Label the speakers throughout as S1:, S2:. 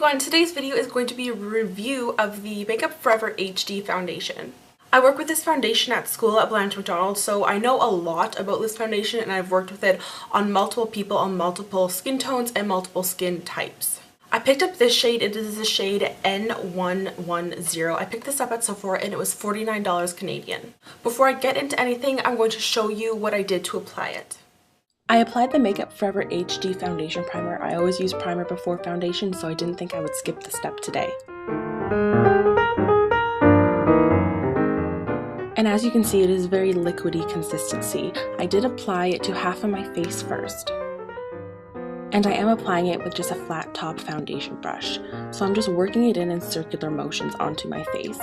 S1: everyone, today's video is going to be a review of the Makeup Forever HD foundation. I work with this foundation at school at Blanche Macdonald, so I know a lot about this foundation and I've worked with it on multiple people on multiple skin tones and multiple skin types. I picked up this shade. It is the shade N110. I picked this up at Sephora and it was $49 Canadian. Before I get into anything, I'm going to show you what I did to apply it. I applied the Makeup Forever HD foundation primer. I always use primer before foundation, so I didn't think I would skip the step today. And as you can see, it is very liquidy consistency. I did apply it to half of my face first. And I am applying it with just a flat top foundation brush. So I'm just working it in circular motions onto my face.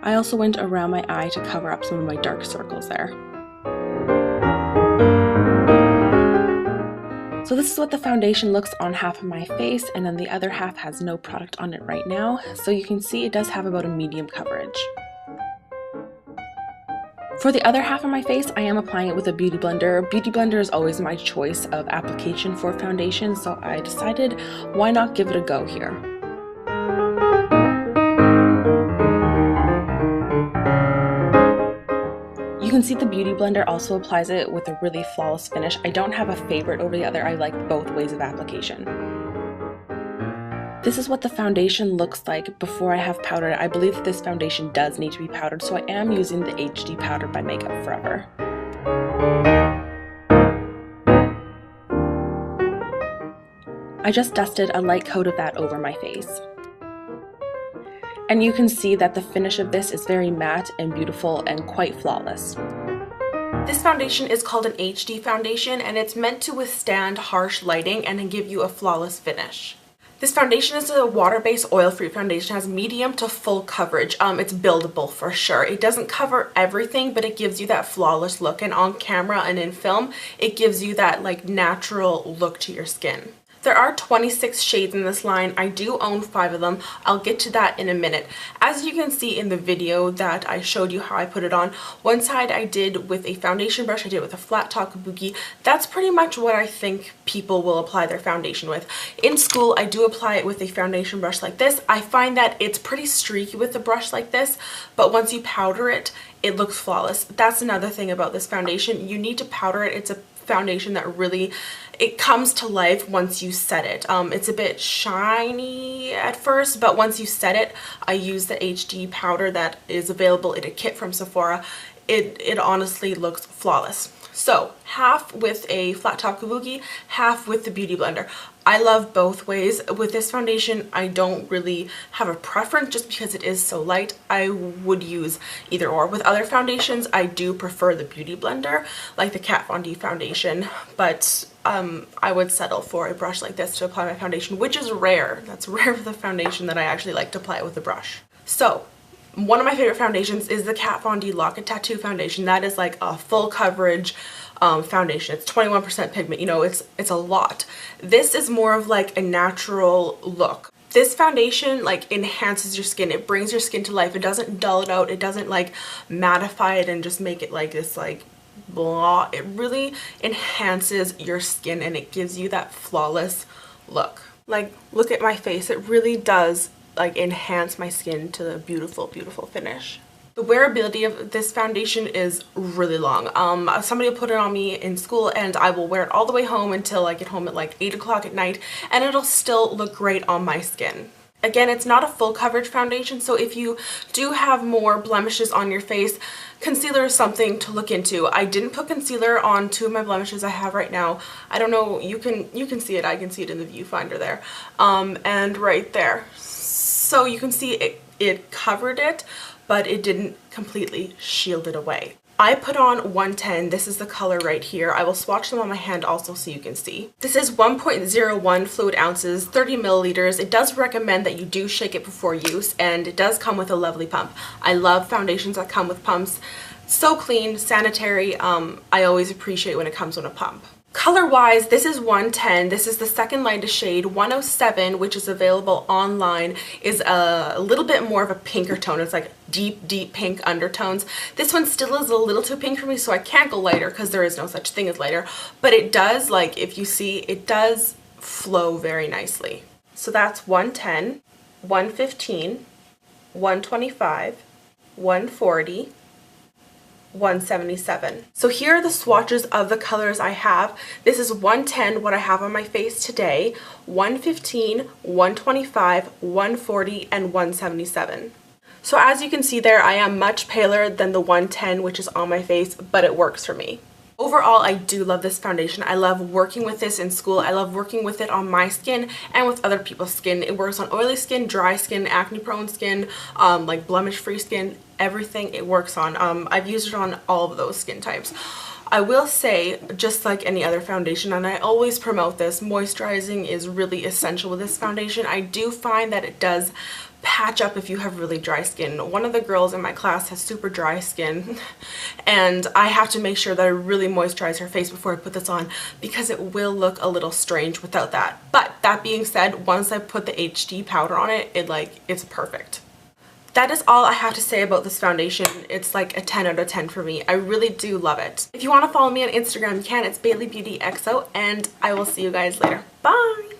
S1: I also went around my eye to cover up some of my dark circles there. So this is what the foundation looks on half of my face, and then the other half has no product on it right now. So you can see it does have about a medium coverage. For the other half of my face, I am applying it with a Beauty Blender. Beauty Blender is always my choice of application for foundation, so I decided why not give it a go here. You can see the Beauty Blender also applies it with a really flawless finish. I don't have a favorite over the other. I like both ways of application. This is what the foundation looks like before I have powdered it. I believe that this foundation does need to be powdered, so I am using the HD powder by Makeup Forever. I just dusted a light coat of that over my face. And you can see that the finish of this is very matte and beautiful and quite flawless. This foundation is called an HD foundation and it's meant to withstand harsh lighting and give you a flawless finish. This foundation is a water-based oil-free foundation. It has medium to full coverage. It's buildable for sure. It doesn't cover everything, but it gives you that flawless look, and on camera and in film, it gives you that like natural look to your skin. There are 26 shades in this line. I do own 5 of them. I'll get to that in a minute. As you can see in the video that I showed you how I put it on, one side I did with a foundation brush, I did it with a flat top kabuki. That's pretty much what I think people will apply their foundation with. In school, I do apply it with a foundation brush like this. I find that it's pretty streaky with a brush like this, but once you powder it, it looks flawless. That's another thing about this foundation. You need to powder it. It's a foundation that really, it comes to life once you set it. It's a bit shiny at first, but once you set it, I use the HD powder that is available in a kit from Sephora. It honestly looks flawless. So half with a flat top kabuki, half with the Beauty Blender. I love both ways. With this foundation, I don't really have a preference just because it is so light. I would use either or. With other foundations, I do prefer the Beauty Blender, like the Kat Von D foundation, but I would settle for a brush like this to apply my foundation, which is rare. That's rare with a foundation that I actually like to apply it with a brush. So one of my favorite foundations is the Kat Von D Lock It Tattoo foundation. That is like a full coverage foundation. It's 21% pigment, you know, it's a lot. This is more of like a natural look. This foundation like enhances your skin. It brings your skin to life. It doesn't dull it out. It doesn't like mattify it and just make it like this like blah. It really enhances your skin and it gives you that flawless look. Like, look at my face. It really does like enhance my skin to the beautiful, beautiful finish. The wearability of this foundation is really long. Somebody will put it on me in school and I will wear it all the way home until I get home at like 8 o'clock at night, and it'll still look great on my skin. Again, it's not a full coverage foundation, so if you do have more blemishes on your face, concealer is something to look into. I didn't put concealer on 2 of my blemishes I have right now. I don't know, you can see it. I can see it in the viewfinder there, and right there. So you can see it covered it, but it didn't completely shield it away. I put on 110. This is the color right here. I will swatch them on my hand also so you can see. This is 1.01 fluid ounces, 30 milliliters. It does recommend that you do shake it before use, and it does come with a lovely pump. I love foundations that come with pumps. So clean, sanitary. I always appreciate when it comes with a pump. Color wise, this is 110. This is the second lightest shade. 107, which is available online, is a little bit more of a pinker tone. It's like deep pink undertones. This one still is a little too pink for me, so I can't go lighter because there is no such thing as lighter, but it does, like, if you see, it does flow very nicely. So that's 110, 115, 125, 140, 177. So here are the swatches of the colors I have. This is 110, what I have on my face today, 115, 125, 140, and 177. So as you can see there, I am much paler than the 110, which is on my face, but it works for me. Overall, I do love this foundation. I love working with this in school. I love working with it on my skin and with other people's skin. It works on oily skin, dry skin, acne prone skin, like blemish free skin, everything it works on. I've used it on all of those skin types. I will say, just like any other foundation, and I always promote this, moisturizing is really essential with this foundation. I do find that it does patch up if you have really dry skin. One of the girls in my class has super dry skin, and I have to make sure that I really moisturize her face before I put this on because it will look a little strange without that. But that being said, once I put the HD powder on it, it's perfect. That is all I have to say about this foundation. It's like a 10 out of 10 for me. I really do love it. If you want to follow me on Instagram, you can. It's BaileyBeautyXO, and I will see you guys later. Bye!